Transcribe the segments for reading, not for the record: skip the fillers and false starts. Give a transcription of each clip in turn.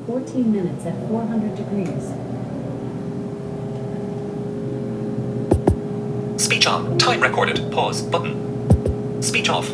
14 minutes at 400 degrees. Speech on. Time recorded. Pause. Button. Speech off.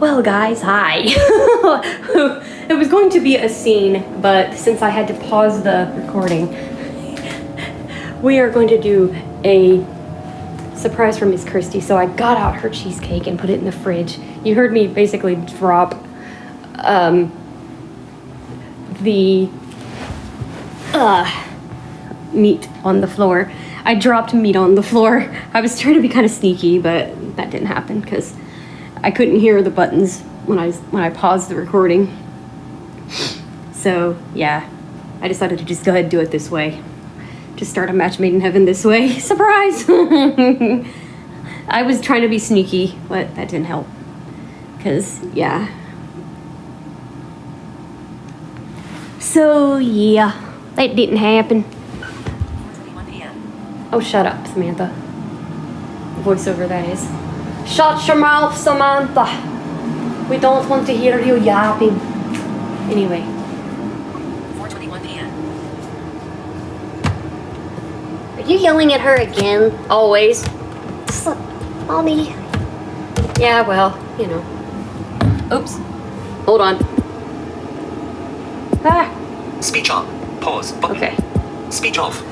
Well guys, hi. It was going to be a scene, but since I had to pause the recording, we are going to do a surprise for Miss Kristy. So I got out her cheesecake and put it in the fridge. You heard me basically drop the meat on the floor. I dropped meat on the floor. I was trying to be kind of sneaky, but that didn't happen because I couldn't hear the buttons when I paused the recording. So yeah, I decided to just go ahead and do it this way. Just start a match made in heaven this way. Surprise! I was trying to be sneaky, but that didn't help. Cause yeah. So yeah, that didn't happen. Oh, shut up, Samantha. Voiceover, that is. Shut your mouth, Samantha. We don't want to hear you yapping. Anyway. 4:21 p.m. Are you yelling at her again? Always. Mommy. Yeah, well, you know. Oops. Hold on. Ah. Speech on. Pause. Button. Okay. Speech off.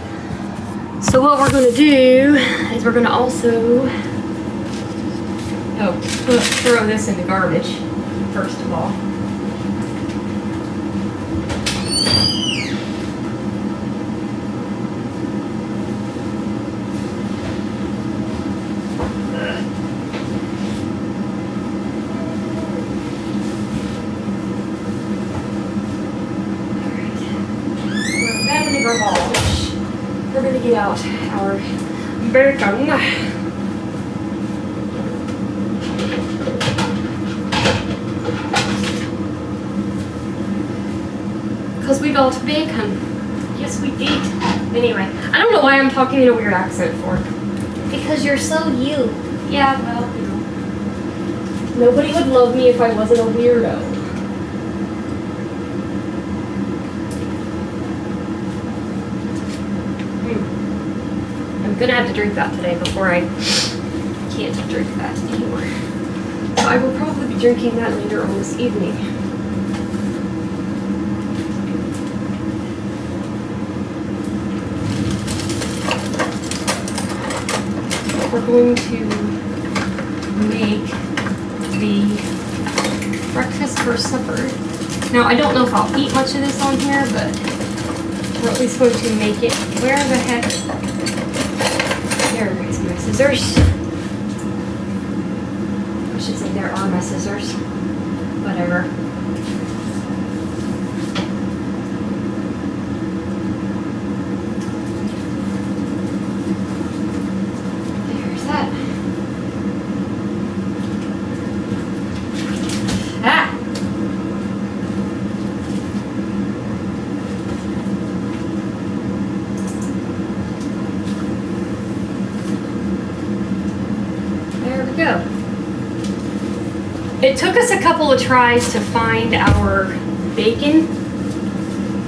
So what we're going to do is we're going to also throw this in the garbage, first of all. We're back in the garbage. We're going to get out our bacon. Because we got bacon. Yes, we did. Anyway, I don't know why I'm talking in a weird accent for. Because you're so you. Yeah, well, you know. Nobody would love me if I wasn't a weirdo. I'm gonna have to drink that today before I can't drink that anymore. So I will probably be drinking that later on this evening. We're going to make the breakfast for supper. Now, I don't know if I'll eat much of this on here, but we're at least going to make it. Where the heck? There is my scissors. I should say there are my scissors. Whatever. Go. It took us a couple of tries to find our bacon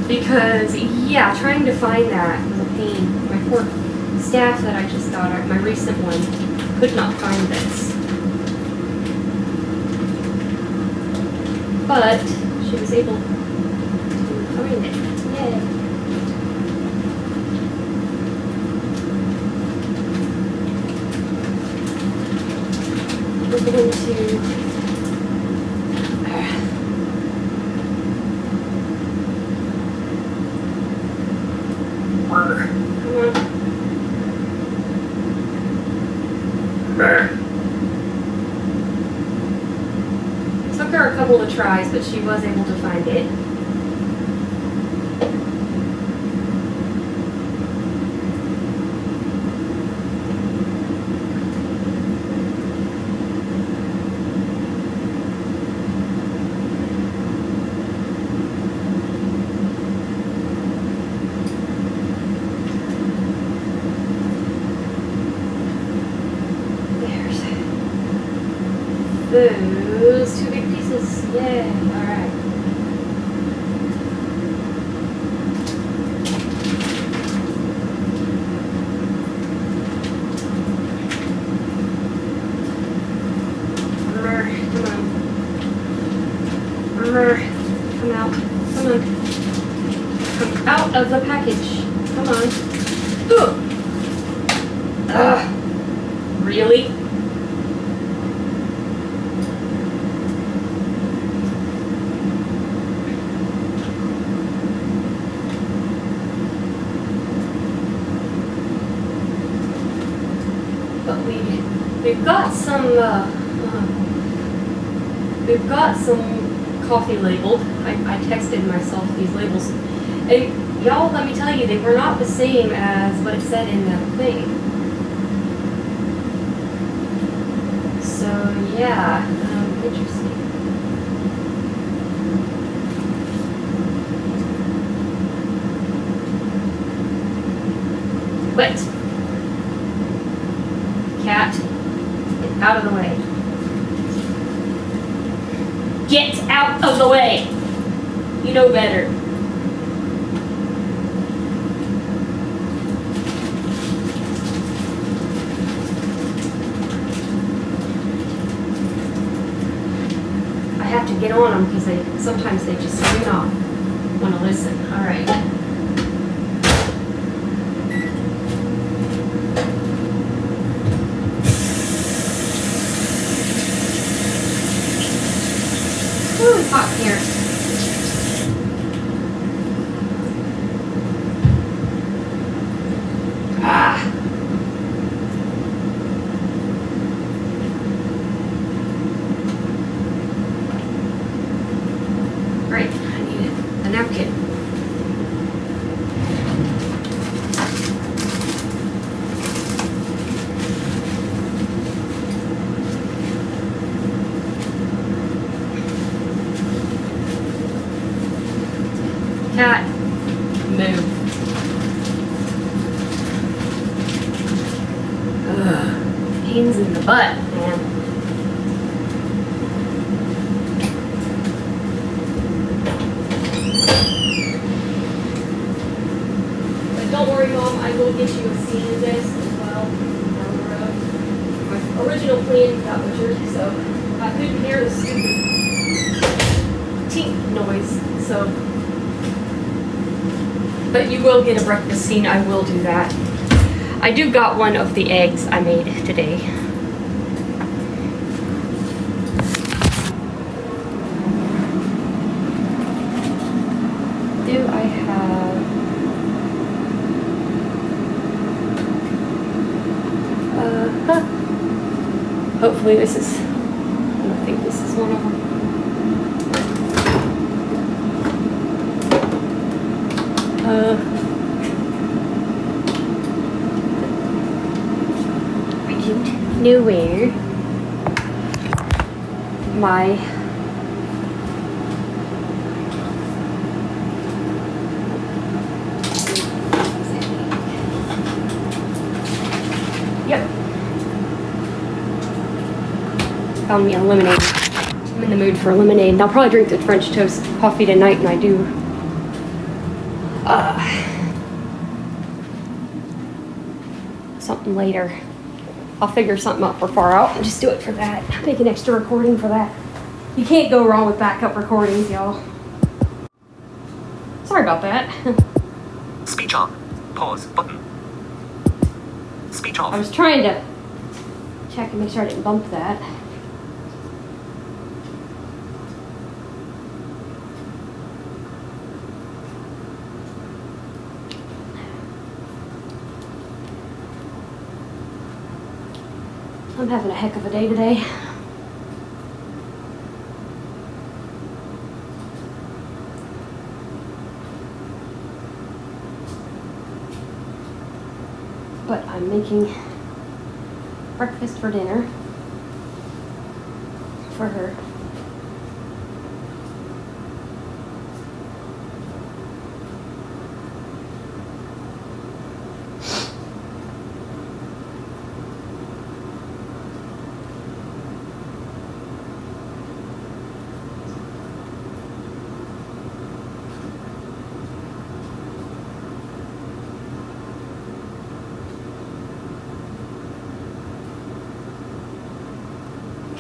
because, yeah, trying to find that was a pain. My poor staff that I just got, my recent one, could not find this. But she was able to find it. Yay. We're going to took her a couple of tries, but she was able to find it. alright. Come out. Come on. Come out of the package. Come on. Really? But we've got some coffee labeled. I texted myself these labels. And y'all, let me tell you, they were not the same as what it said in the thing. So yeah, interesting. Wait. Cat, get out of the way. Get out of the way! You know better. I have to get on them because sometimes they just do not want to listen. All right. Ooh, it's hot in here. Ah. Great, I need a napkin. Cat, move. Ugh, pains in the butt, man. But don't worry, Mom, I will get you a scene of this as well down the road. My original plan got butchered, so I couldn't hear the stupid tink noise, so. But you will get a breakfast scene, I will do that. I do got one of the eggs I made today. Do I have... Hopefully this is... I don't think this is one of them. I don't know where my yep, found me a lemonade. I'm in the mood for a lemonade, and I'll probably drink the French toast coffee tonight, and I do something later. I'll figure something up for far out and just do it for that. Make an extra recording for that. You can't go wrong with backup recordings, y'all. Sorry about that. Speech on. Pause button. Speech I off. was trying to check and make sure I didn't bump that. I'm having a heck of a day today. But I'm making breakfast for dinner for her.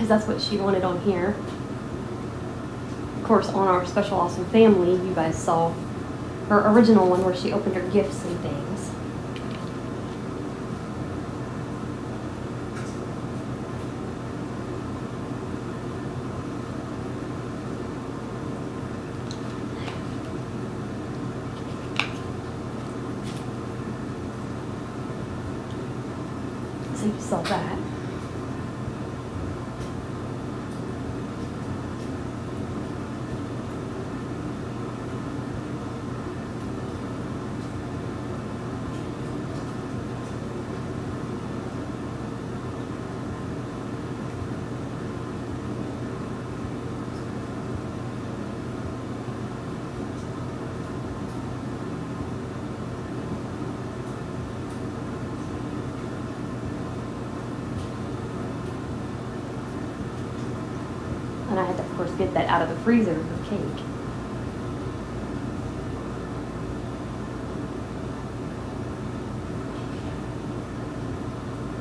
because that's what she wanted on here. Of course, on our Special Awesome Family, you guys saw her original one where she opened her gifts and things. So you saw that. And I had to, of course, get that out of the freezer, her cake.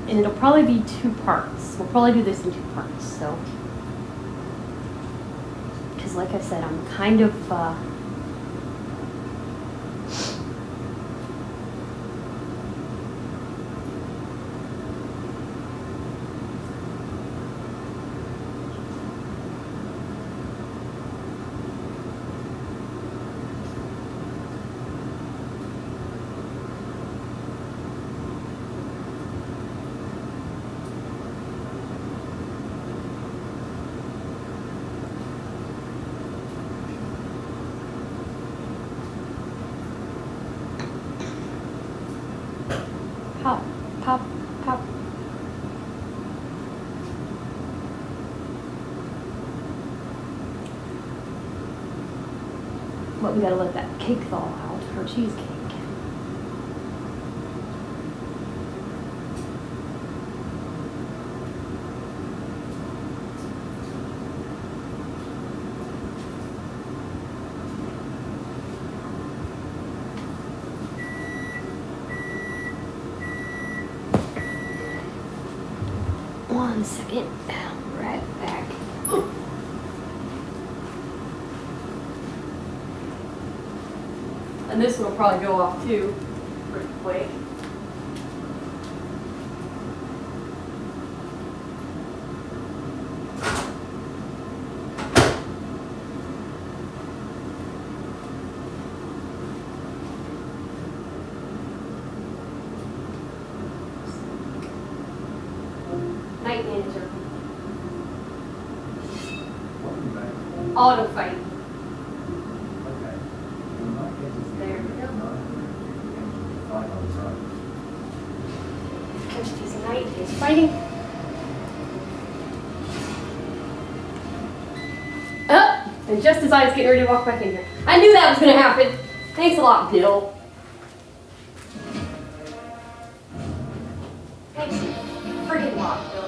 And it'll probably be 2 parts. We'll probably do this in 2 parts, so. Because like I said, I'm kind of, pop, pop, pop. But we gotta let that cake thaw out, her cheesecake. One second, right back. And this one will probably go off too, pretty quick. Night manager. Auto fight. There we go. Kirsty's Knight is fighting. Oh, and just as I was getting ready to walk back in here. I knew that was going to happen. Thanks a lot, Bill. Thanks a friggin' lot, Bill.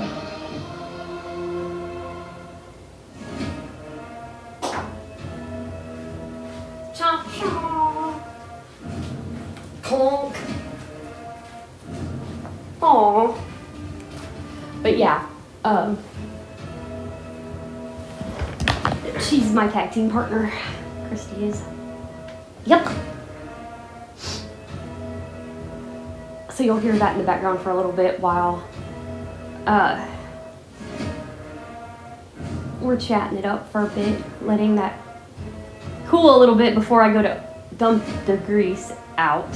Chomp, chomp. Clonk. Aww. But yeah, she's my tag team partner. Kristy is. Yep. So you'll hear that in the background for a little bit while we're chatting it up for a bit, letting that cool a little bit before I go to dump the grease out.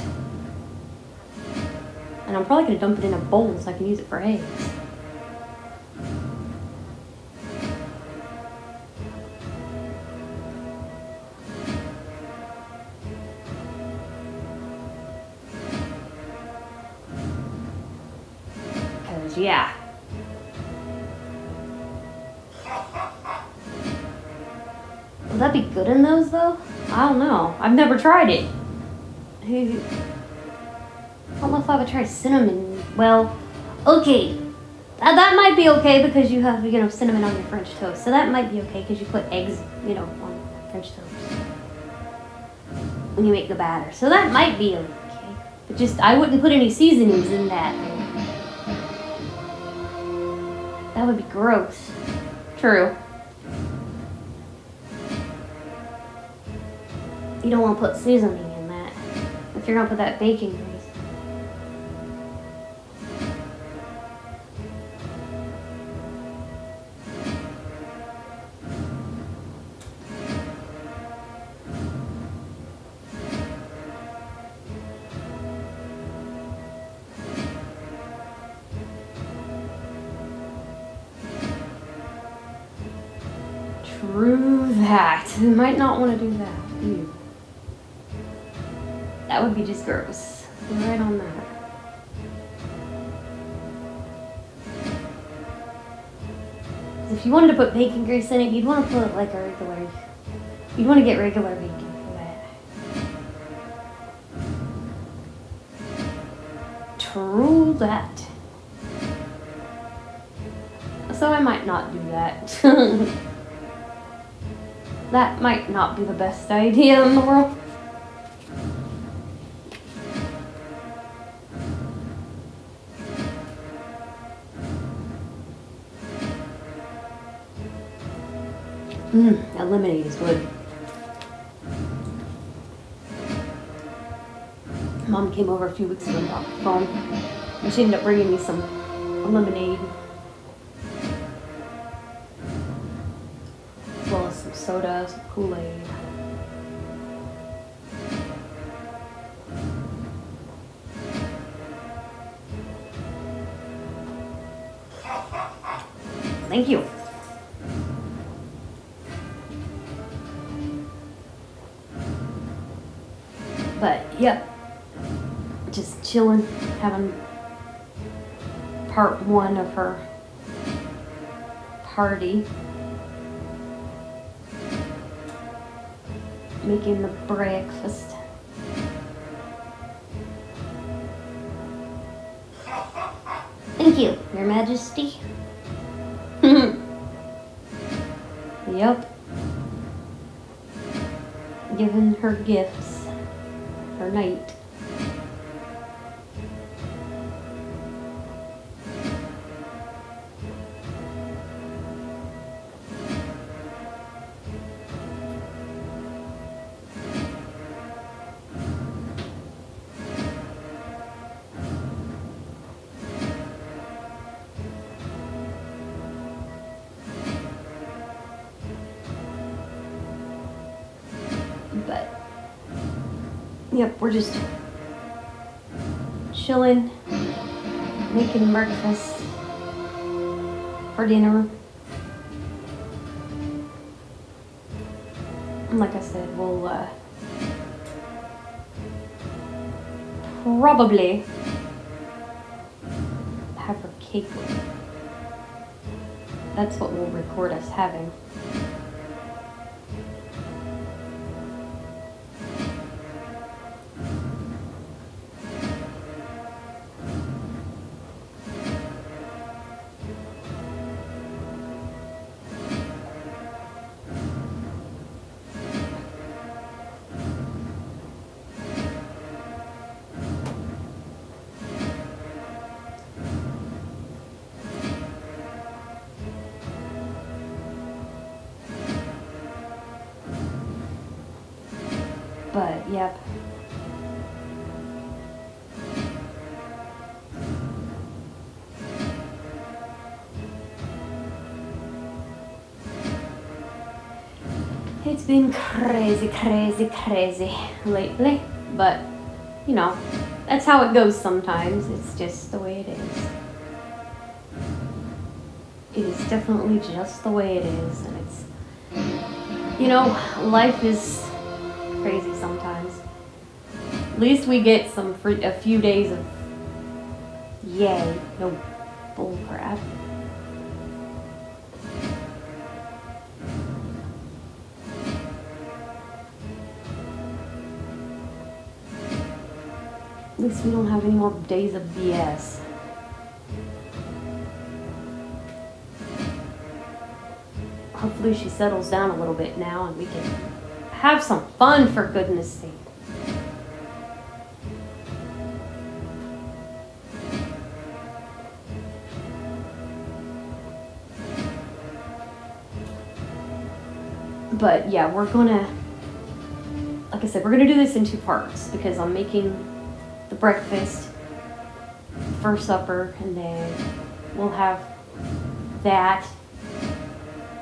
And I'm probably going to dump it in a bowl so I can use it for eggs. Because, yeah. Will that be good in those, though? I don't know. I've never tried it. I don't know if I would try cinnamon. Well, okay. That might be okay because you have, cinnamon on your French toast. So that might be okay because you put eggs, on French toast when you make the batter. So that might be okay. But just, I wouldn't put any seasonings in that. That would be gross. True. You don't want to put seasoning in that. If you're gonna put that bacon grease. True that. You might not want to do that. Ew. That would be just gross. You're right on that. If you wanted to put bacon grease in it, you'd want to put like a regular. You'd want to get regular bacon for that. True that. So I might not do that. That might not be the best idea in the world. That lemonade is good. Mom came over a few weeks ago and got the phone. And she ended up bringing me some lemonade. As well as some soda, some Kool-Aid. Thank you. But yep, just chilling, having part one of her party, making the breakfast. Thank you, Your Majesty. Yep, giving her gifts, her night. But yep, we're just chilling, making breakfast for dinner. And like I said, we'll probably have her cake. That's what we'll record us having. But yep. It's been crazy lately, but you know, that's how it goes sometimes. It's just the way it is. It is definitely just the way it is, and it's, you know, life is crazy sometimes. At least we get a few days of yay, no bull crap. At least we don't have any more days of BS. Hopefully she settles down a little bit now and we can have some fun, for goodness sake. But yeah, we're gonna, like I said, we're gonna do this in 2 parts because I'm making the breakfast for supper, and then we'll have that,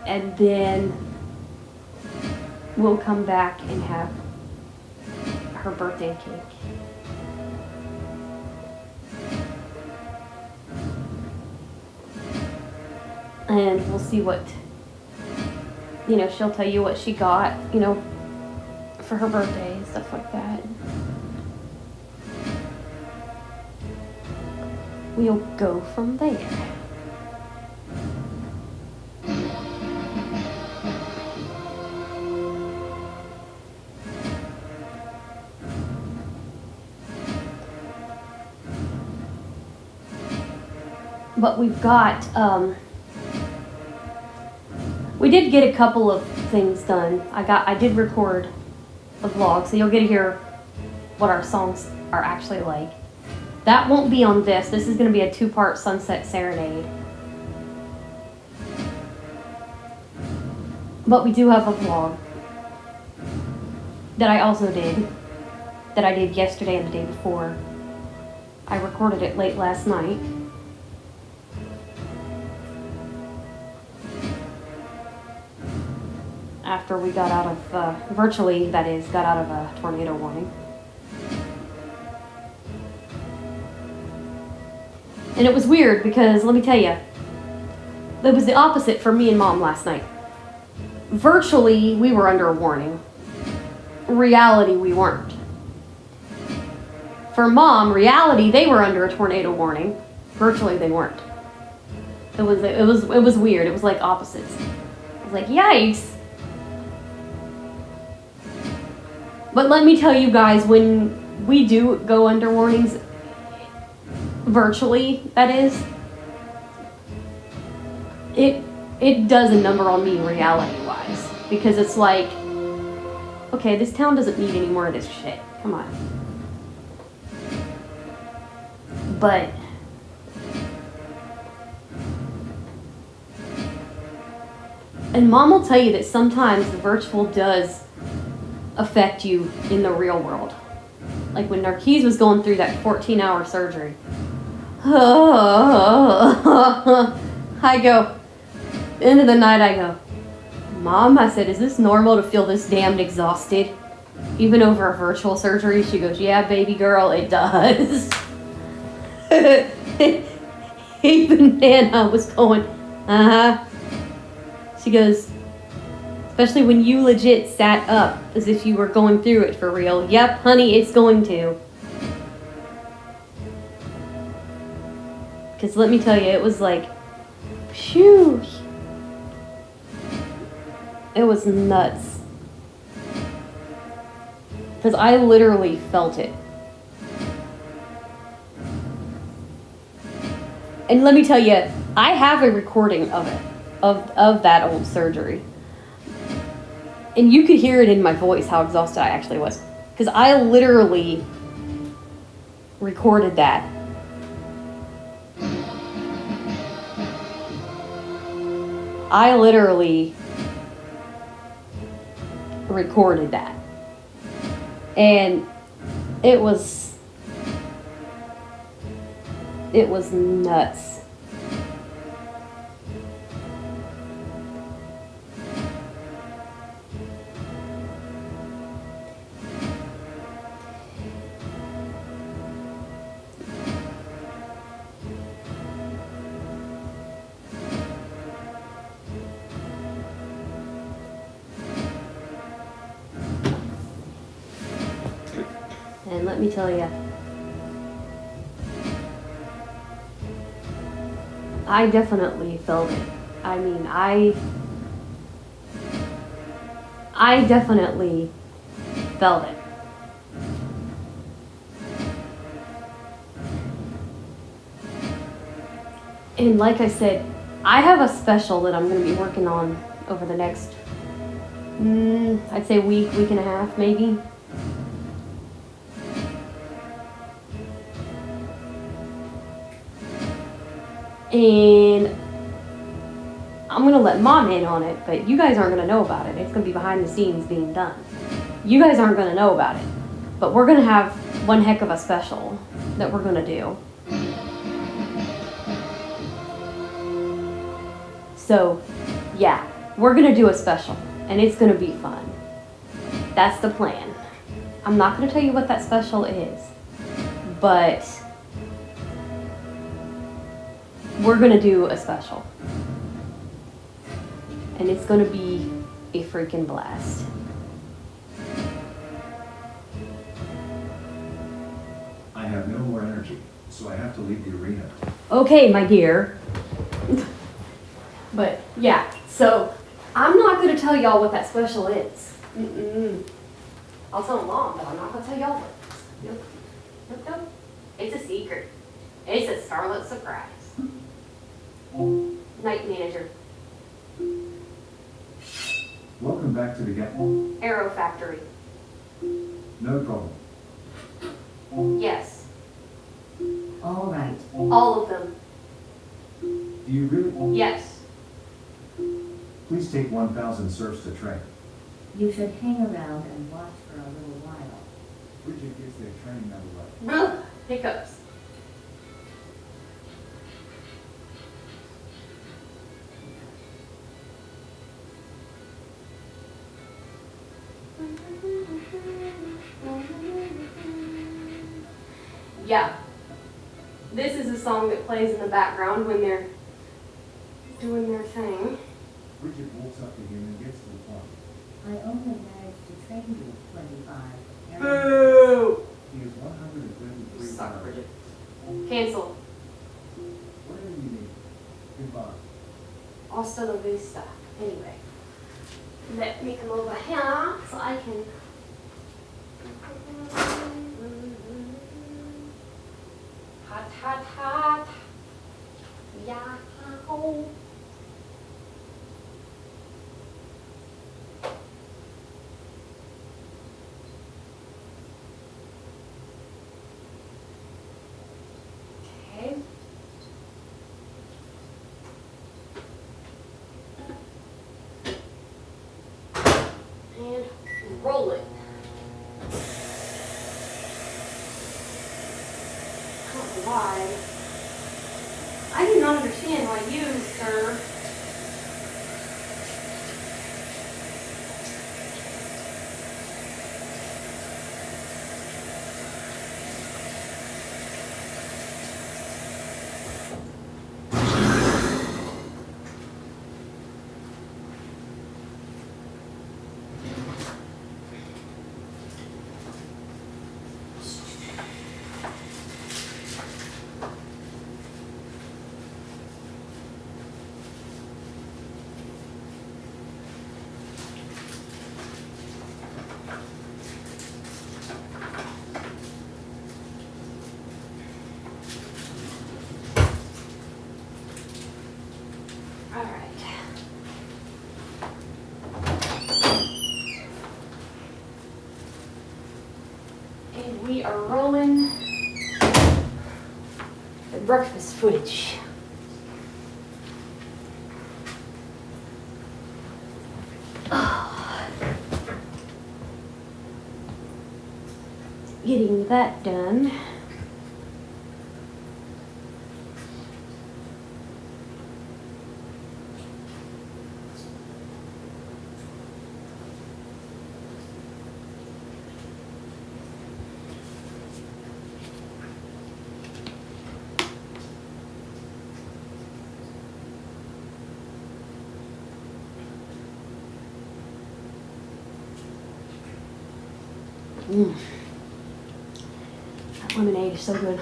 and then we'll come back and have her birthday cake. And we'll see what, you know, she'll tell you what she got, you know, for her birthday and stuff like that. We'll go from there. But we've got, we did get a couple of things done. I did record a vlog, so you'll get to hear what our songs are actually like. That won't be on this. This is going to be a 2-part Sunset Serenade. But we do have a vlog that I also did, that I did yesterday and the day before. I recorded it late last night. After we got out of, virtually, that is, got out of a tornado warning. And it was weird because, let me tell you, it was the opposite for me and Mom last night. Virtually, we were under a warning. Reality, we weren't. For Mom, reality, they were under a tornado warning. Virtually, they weren't. It was weird. It was like opposites. I was like, yikes. But let me tell you guys, when we do go under warnings, virtually, that is, it does a number on me reality-wise. Because it's like, okay, this town doesn't need any more of this shit. Come on. But and Mom will tell you that sometimes the virtual does affect you in the real world. Like when Narquise was going through that 14-hour surgery. I go, end of the night I go, Mom, I said, is this normal to feel this damned exhausted? Even over a virtual surgery? She goes, yeah, baby girl, it does. Even Nana was going, uh-huh. She goes, especially when you legit sat up as if you were going through it for real. Yep, honey, it's going to. Because let me tell you, it was like, phew. It was nuts. Because I literally felt it. And let me tell you, I have a recording of it, of that old surgery. And you could hear it in my voice how exhausted I actually was. Because I literally recorded that. I literally recorded that. And it was nuts. And let me tell you, I definitely felt it. I mean, I definitely felt it. And like I said, I have a special that I'm going to be working on over the next, I'd say week and a half maybe. And I'm gonna let Mom in on it, but you guys aren't gonna know about it. It's gonna be behind the scenes being done. You guys aren't gonna know about it, but we're gonna have one heck of a special that we're gonna do. So, yeah, we're gonna do a special, and it's gonna be fun. That's the plan. I'm not gonna tell you what that special is, but we're gonna do a special. And it's gonna be a freaking blast. I have no more energy, so I have to leave the arena. Okay, my dear. But yeah, so I'm not gonna tell y'all what that special is. I'll tell Mom, but I'm not gonna tell y'all what it is. Nope. It's a secret. It's a starlit surprise. Night manager. Welcome back to the gap. Arrow factory. No problem. Yes. All right. All of them. Do you really? Yes. Please take 1,000 serfs to train. You should hang around and watch for a little while. Bridget gets their training number right. Ugh, hiccups. Yeah. This is a song that plays in the background when they're doing their thing. Bridget walks up to him and gets to the point. I only managed to train you 25. Boo! He is 133 Suck, pounds. Bridget. Cancel. Whatever you need. Goodbye. Hasta la vista. Anyway. Let me come over here so I can. Hot. Yeah. Okay. And roll it. I don't know why. I do not understand why you, sir. All right. And we are rolling the breakfast footage. Getting that done. That lemonade is so good.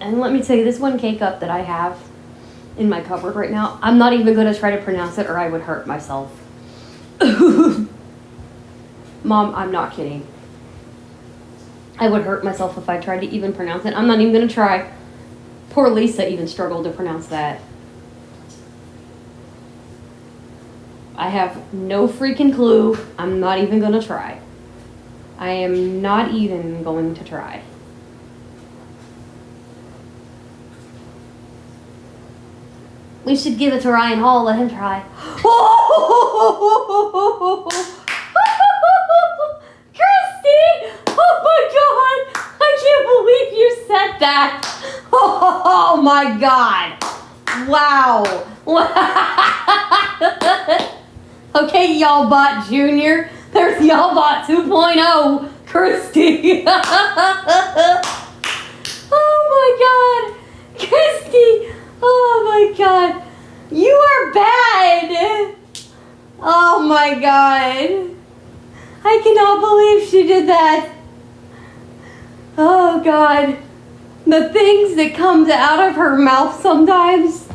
And let me tell you, this one K-Cup that I have in my cupboard right now, I'm not even going to try to pronounce it or I would hurt myself. Mom, I'm not kidding. I would hurt myself if I tried to even pronounce it. I'm not even going to try. Poor Lisa even struggled to pronounce that. I have no freaking clue. I'm not even going to try. I am not even going to try. We should give it to Ryan Hall. Let him try. Kristy! Oh my god! I can't believe you said that! Oh my god! Wow! Okay, y'all bot Junior. There's y'all bot 2.0. Kristy! Oh my god! Kristy! Oh my god! You are bad! Oh my god! I cannot believe she did that! Oh god. The things that comes out of her mouth sometimes.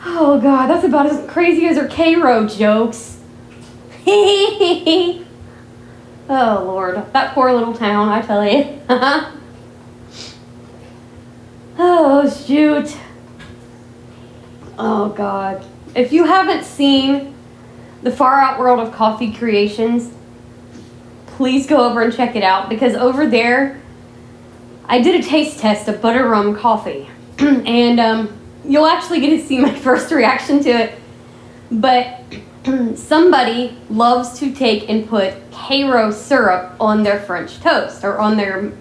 Oh god, that's about as crazy as her K-Row jokes. Oh lord, that poor little town, I tell you. Oh shoot. Oh god. If you haven't seen the Far Out World of Coffee Creations, please go over and check it out, because over there I did a taste test of butter rum coffee. And you'll actually get to see my first reaction to it. But somebody loves to take and put K-Row syrup on their French toast or on their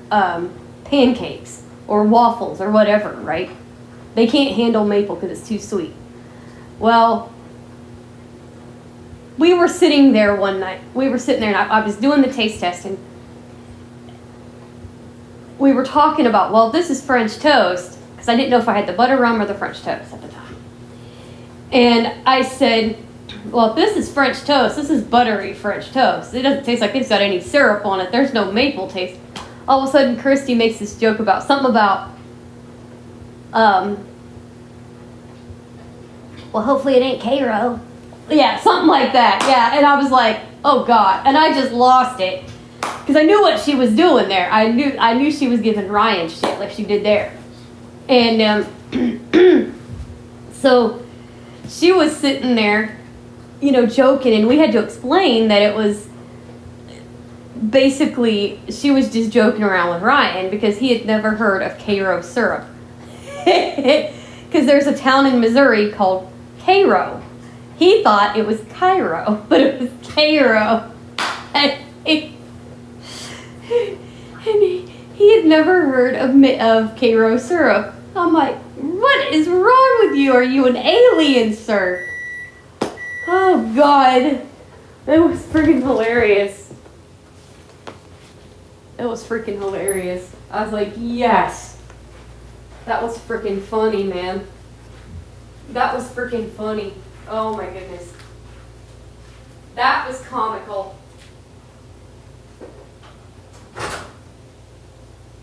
pancakes or waffles or whatever, right? They can't handle maple because it's too sweet. Well, we were sitting there one night. We were sitting there and I was doing the taste test, and we were talking about, well, this is French toast, because I didn't know if I had the butter rum or the French toast at the time. And I said, well, if this is French toast, this is buttery French toast. It doesn't taste like it's got any syrup on it. There's no maple taste. All of a sudden, Kristy makes this joke about something about, Well, hopefully it ain't K-Row. yeah, something like that. Yeah, and I was like, oh God. And I just lost it. Because I knew what she was doing there. I knew she was giving Ryan shit like she did there. And so she was sitting there, you know, joking, and we had to explain that it was basically, she was just joking around with Ryan because he had never heard of K-Row syrup. Because there's a town in Missouri called Cairo. He thought it was Cairo, but it was Cairo. And he had never heard of K-Row syrup. I'm like, what is wrong with you? Are you an alien, sir? Oh, God. It was freaking hilarious. It was freaking hilarious. I was like, yes. That was freaking funny, man. That was freaking funny. Oh, my goodness. That was comical.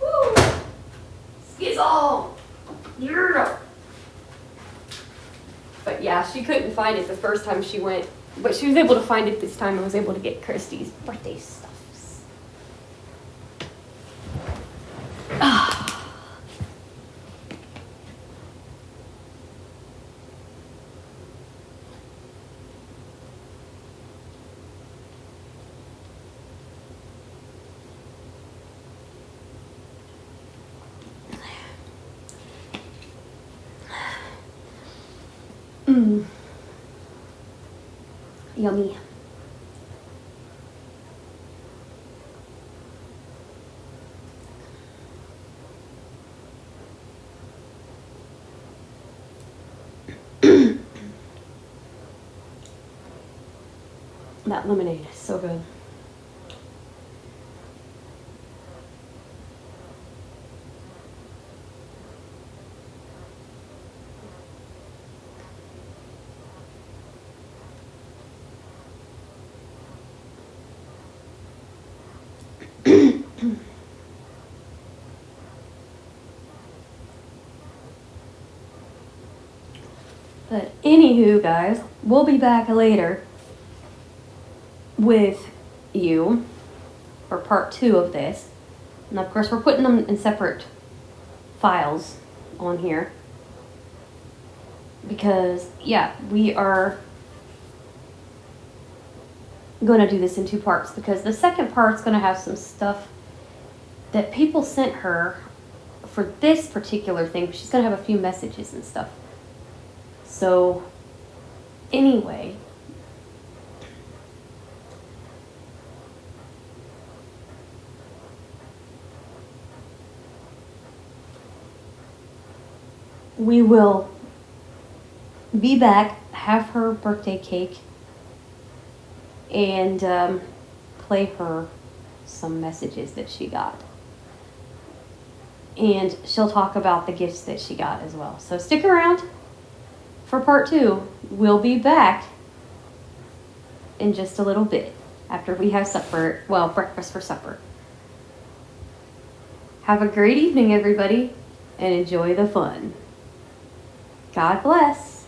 Woo! Skizzle! Yeah. But yeah, she couldn't find it the first time she went. But she was able to find it this time and was able to get Kristy's birthday stuffs. Mmm. Yummy. That lemonade is so good. But anywho, guys, we'll be back later with you for part 2 of this. And of course, we're putting them in separate files on here. Because, yeah, we are going to do this in 2 parts. Because the second part's going to have some stuff that people sent her for this particular thing. She's going to have a few messages and stuff. So, anyway. We will be back, have her birthday cake, and play her some messages that she got. And she'll talk about the gifts that she got as well. So stick around for part 2. We'll be back in just a little bit after we have supper, well, breakfast for supper. Have a great evening, everybody, and enjoy the fun. God bless.